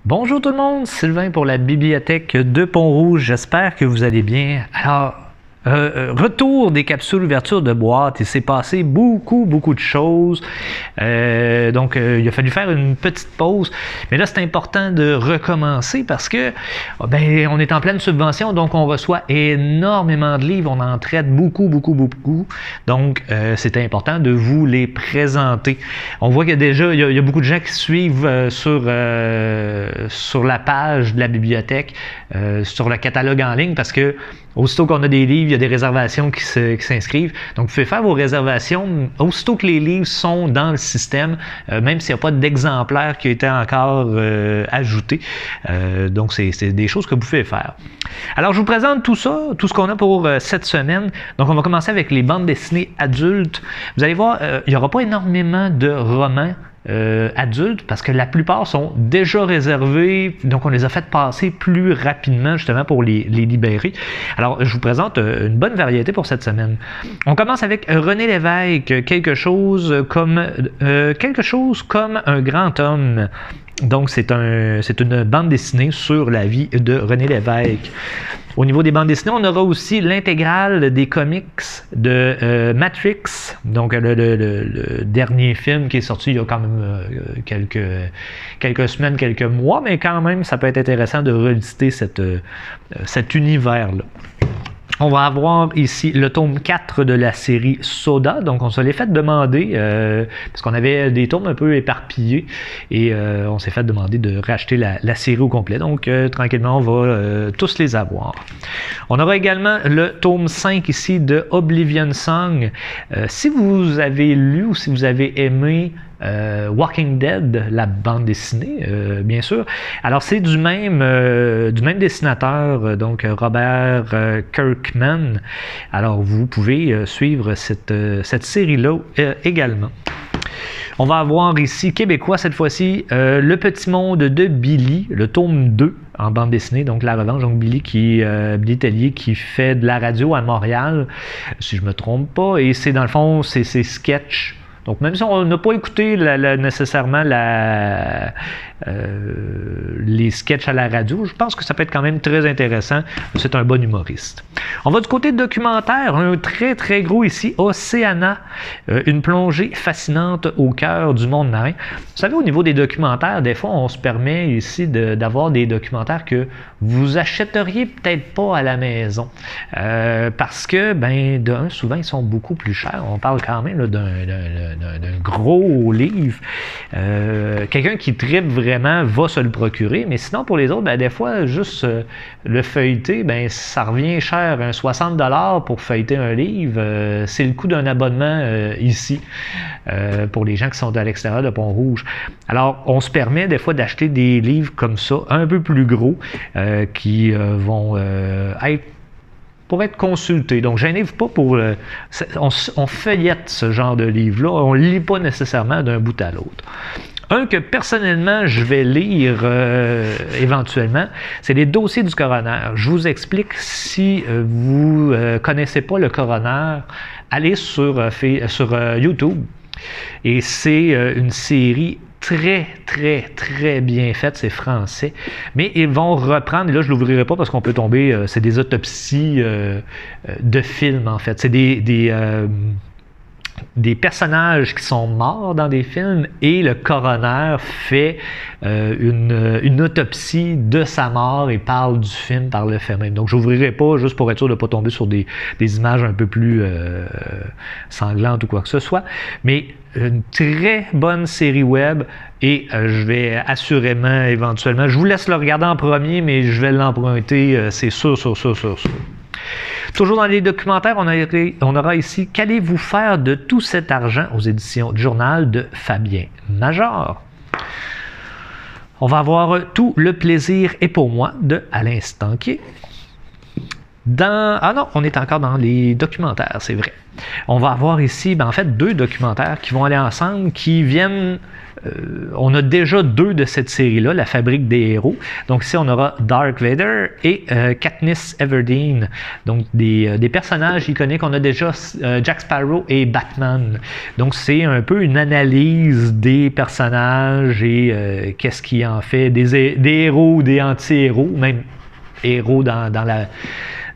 Bonjour tout le monde, Sylvain pour la bibliothèque de Pont-Rouge. J'espère que vous allez bien. Alors, retour des capsules ouverture de boîte. Il s'est passé beaucoup de choses. Donc, il a fallu faire une petite pause. Mais là, c'est important de recommencer parce que on est en pleine subvention, donc on reçoit énormément de livres. On en traite beaucoup. Donc, c'était important de vous les présenter. On voit qu'il y a déjà il y a beaucoup de gens qui suivent sur la page de la bibliothèque, sur le catalogue en ligne, parce que aussitôt qu'on a des livres, il y a des réservations qui s'inscrivent. Donc, vous pouvez faire vos réservations aussitôt que les livres sont dans le système, même s'il n'y a pas d'exemplaire qui a été encore ajouté. Donc, c'est des choses que vous pouvez faire. Alors, je vous présente tout ça, tout ce qu'on a pour cette semaine. Donc, on va commencer avec les bandes dessinées adultes. Vous allez voir, il n'y aura pas énormément de romans adultes parce que la plupart sont déjà réservés, donc on les a fait passer plus rapidement justement pour les libérer. Alors je vous présente une bonne variété pour cette semaine. On commence avec René Lévesque, quelque chose comme un grand homme. Donc c'est une bande dessinée sur la vie de René Lévesque. Au niveau des bandes dessinées, on aura aussi l'intégrale des comics de Matrix, donc le dernier film qui est sorti il y a quand même quelques semaines, quelques mois, mais quand même, ça peut être intéressant de revisiter cet univers-là. On va avoir ici le tome 4 de la série Soda. Donc, on se l'est fait demander, parce qu'on avait des tomes un peu éparpillés, et on s'est fait demander de racheter la série au complet. Donc, tranquillement, on va tous les avoir. On aura également le tome 5 ici de Oblivion Song. Si vous avez lu ou si vous avez aimé Walking Dead, la bande dessinée, bien sûr. Alors, c'est du même dessinateur, donc Robert Kirkman. Alors, vous pouvez suivre cette série-là également. On va avoir ici, québécois cette fois-ci, Le Petit Monde de Billy, le tome 2 en bande dessinée, donc La Revanche. Donc Billy Tellier qui fait de la radio à Montréal, si je ne me trompe pas, et c'est dans le fond, c'est ses sketchs. Donc, même si on n'a pas écouté nécessairement les sketchs à la radio, je pense que ça peut être quand même très intéressant. C'est un bon humoriste. On va du côté de documentaire, un très gros ici, Océana, une plongée fascinante au cœur du monde marin. Vous savez, au niveau des documentaires, des fois, on se permet ici d'avoir des documentaires que vous achèteriez peut-être pas à la maison. Parce que, souvent, ils sont beaucoup plus chers. On parle quand même d'un gros livre. Quelqu'un qui tripe vraiment va se le procurer, mais sinon pour les autres, des fois, juste le feuilleter, ça revient cher, 60$ pour feuilleter un livre. C'est le coût d'un abonnement ici, pour les gens qui sont à l'extérieur de Pont-Rouge. Alors, on se permet des fois d'acheter des livres comme ça, un peu plus gros, qui vont pour être consulté. Donc, gênez-vous pas pour... on feuillette ce genre de livre-là. On ne lit pas nécessairement d'un bout à l'autre. Un que personnellement je vais lire éventuellement, c'est les dossiers du coroner. Je vous explique, si vous connaissez pas le coroner, allez sur YouTube. Et c'est une série très bien faite, c'est français, mais ils vont reprendre, et là je ne l'ouvrirai pas parce qu'on peut tomber, c'est des autopsies de films en fait, c'est des personnages qui sont morts dans des films et le coroner fait une autopsie de sa mort et parle du film par le fait même. Donc je n'ouvrirai pas juste pour être sûr de ne pas tomber sur des images un peu plus sanglantes ou quoi que ce soit, mais une très bonne série web et je vais assurément, éventuellement, je vous laisse le regarder en premier, mais je vais l'emprunter, c'est sûr. Toujours dans les documentaires, on aura ici « Qu'allez-vous faire de tout cet argent » aux éditions du Journal de Fabien Major. On va avoir « Tout le plaisir est pour moi » de Alain Stanquier. Ah non, on est encore dans les documentaires, c'est vrai. On va avoir ici, en fait, 2 documentaires qui vont aller ensemble, qui viennent... on a déjà 2 de cette série-là, La Fabrique des héros. Donc ici, on aura Dark Vader et Katniss Everdeen. Donc des personnages iconiques. On a déjà Jack Sparrow et Batman. Donc c'est un peu une analyse des personnages et qu'est-ce qui en fait des héros ou des anti-héros, même héros dans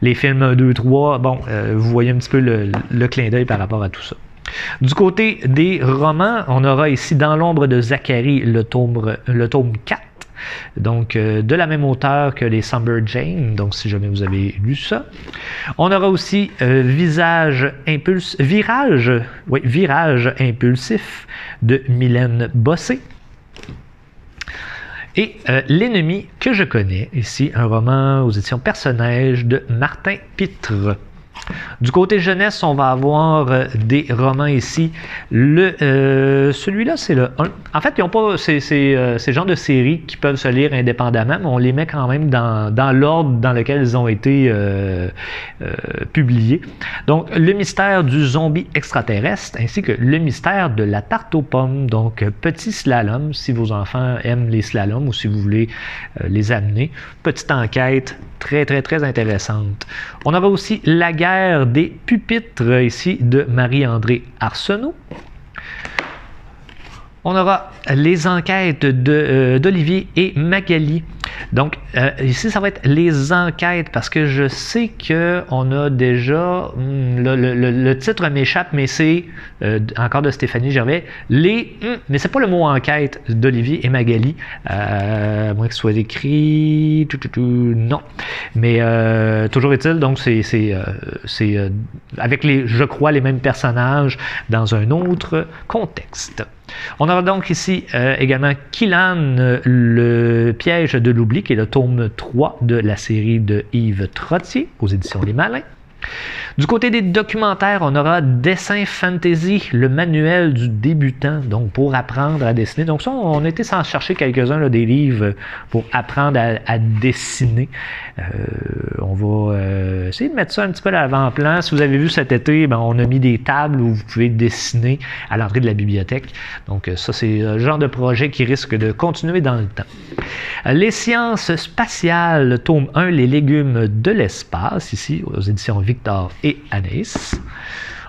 les films 1, 2, 3. Bon, vous voyez un petit peu le clin d'œil par rapport à tout ça. Du côté des romans, on aura ici Dans l'ombre de Zacharie, le tome 4, donc de la même auteure que les Somber Jane, donc si jamais vous avez lu ça. On aura aussi Virage impulsif de Mylène Bossé. Et L'ennemi que je connais, ici un roman aux éditions Personnage de Martin Pitre. Du côté jeunesse, on va avoir des romans ici. Celui-là, c'est le 1. En fait, ils n'ont pas ces genres de séries qui peuvent se lire indépendamment, mais on les met quand même dans l'ordre dans lequel ils ont été publiés. Donc, Le mystère du zombie extraterrestre, ainsi que Le mystère de la tarte aux pommes. Donc, petit slalom, si vos enfants aiment les slaloms ou si vous voulez les amener. Petite enquête très, très, très intéressante. On aura aussi La guerre des pupitres, ici, de Marie-André Arsenault. On aura Les enquêtes d'Olivier et Magali. Donc, ici, ça va être les enquêtes, parce que je sais qu'on a déjà... le titre m'échappe, mais c'est, encore de Stéphanie Gervais, mais c'est pas le mot enquête d'Olivier et Magali, à moins que ce soit écrit... non. Mais toujours est-il, donc c'est avec, je crois, les mêmes personnages dans un autre contexte. On aura donc ici également Killan, le piège de l'oubli, qui est le tome 3 de la série de Yves Trottier, aux éditions Les Malins. Du côté des documentaires, on aura Dessin Fantasy, le manuel du débutant, donc pour apprendre à dessiner. Donc ça, on était sans chercher quelques-uns des livres pour apprendre à dessiner. On va essayer de mettre ça un petit peu à l'avant-plan. Si vous avez vu cet été, on a mis des tables où vous pouvez dessiner à l'entrée de la bibliothèque. Donc ça, c'est le genre de projet qui risque de continuer dans le temps. Les sciences spatiales, tome 1, Les légumes de l'espace, ici aux éditions Victor et Anaïs.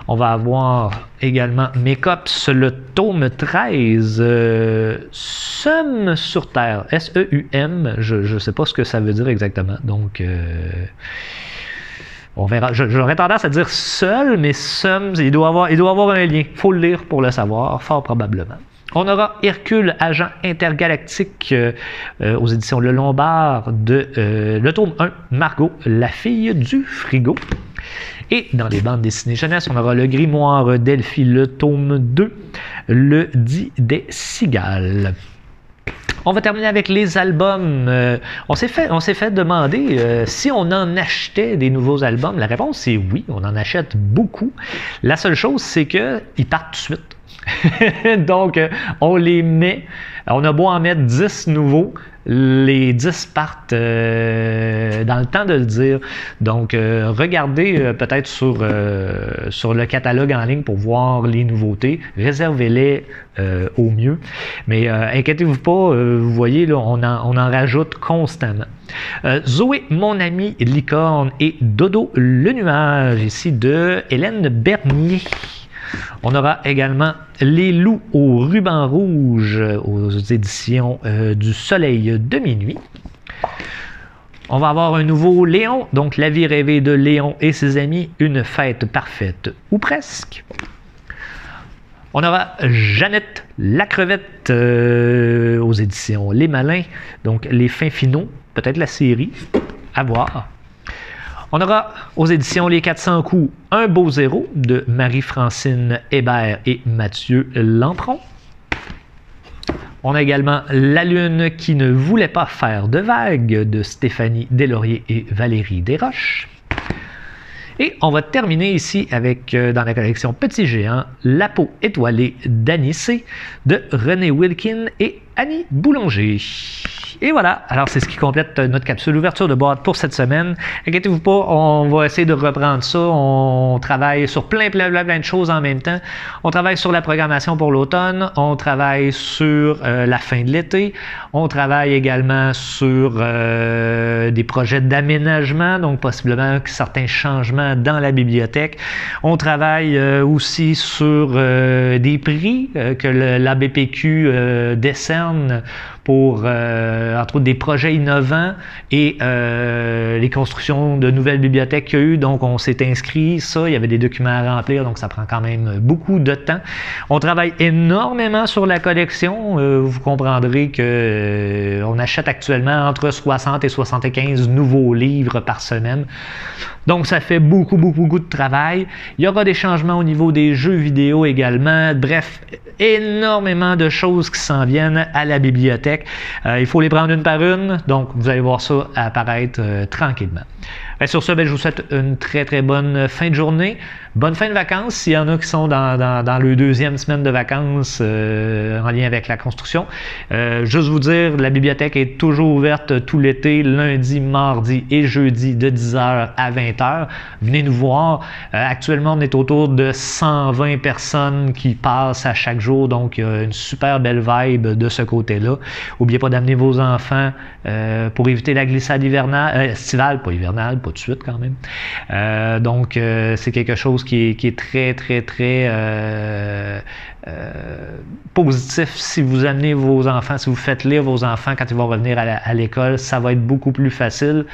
On va avoir également Mécops, le tome 13, Seum sur Terre, S-E-U-M, je ne sais pas ce que ça veut dire exactement, donc on verra. J'aurais tendance à dire seul, mais Seum, il doit avoir un lien, il faut le lire pour le savoir, fort probablement. On aura Hercule, agent intergalactique, aux éditions Le Lombard, le tome 1, Margot, la fille du frigo. Et dans les bandes dessinées jeunesse, on aura Le Grimoire d'Elphie, le tome 2, Le dit des cigales. On va terminer avec les albums. On s'est fait demander si on en achetait des nouveaux albums. La réponse c'est oui, on en achète beaucoup. La seule chose, c'est qu'ils partent tout de suite. Donc, on les met. On a beau en mettre 10 nouveaux, les 10 partent dans le temps de le dire. Donc, regardez peut-être sur le catalogue en ligne pour voir les nouveautés. Réservez-les au mieux. Mais inquiétez-vous pas, vous voyez, là, on en rajoute constamment. Zoé, mon ami licorne et Dodo le nuage, ici de Hélène Bernier. On aura également Les loups au ruban rouge aux éditions du Soleil de minuit. On va avoir un nouveau Léon, donc La vie rêvée de Léon et ses amis, une fête parfaite ou presque. On aura Jeannette la crevette aux éditions Les Malins, donc Les fins finaux, peut-être la série, à voir. On aura aux éditions Les 400 coups Un beau zéro de Marie-Francine Hébert et Mathieu Lampron. On a également La lune qui ne voulait pas faire de vagues de Stéphanie Deslauriers et Valérie Desroches. Et on va terminer ici avec, dans la collection Petit Géant, La peau étoilée d'Annie C. de René Wilkin et Annie Boulanger. Et voilà, alors c'est ce qui complète notre capsule ouverture de boîte pour cette semaine. Inquiétez-vous pas, on va essayer de reprendre ça. On travaille sur plein de choses en même temps. On travaille sur la programmation pour l'automne, on travaille sur la fin de l'été, on travaille également sur des projets d'aménagement, donc possiblement certains changements dans la bibliothèque. On travaille aussi sur des prix que l'ABPQ décerne pour, entre autres, des projets innovants et les constructions de nouvelles bibliothèques qu'il y a eu. Donc, on s'est inscrit, ça, il y avait des documents à remplir, donc ça prend quand même beaucoup de temps. On travaille énormément sur la collection. Vous comprendrez que on achète actuellement entre 60 et 75 nouveaux livres par semaine. Donc, ça fait beaucoup de travail. Il y aura des changements au niveau des jeux vidéo également. Bref, énormément de choses qui s'en viennent à la bibliothèque. Il faut les prendre une par une. Donc, vous allez voir ça apparaître tranquillement. Et sur ce, je vous souhaite une très bonne fin de journée. Bonne fin de vacances s'il y en a qui sont dans le deuxième semaine de vacances en lien avec la construction. Juste vous dire, la bibliothèque est toujours ouverte tout l'été, lundi, mardi et jeudi de 10h à 20h. Venez nous voir. Actuellement, on est autour de 120 personnes qui passent à chaque jour, donc il y a une super belle vibe de ce côté-là. N'oubliez pas d'amener vos enfants pour éviter la glissade estivale, pas hivernale, pas de suite quand même. Donc, c'est quelque chose qui est très positif si vous amenez vos enfants, si vous faites lire vos enfants quand ils vont revenir à l'école, ça va être beaucoup plus facile.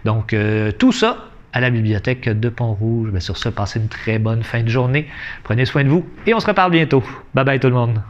Donc, tout ça à la bibliothèque de Pont-Rouge. Sur ce, passez une très bonne fin de journée. Prenez soin de vous et on se reparle bientôt. Bye bye tout le monde.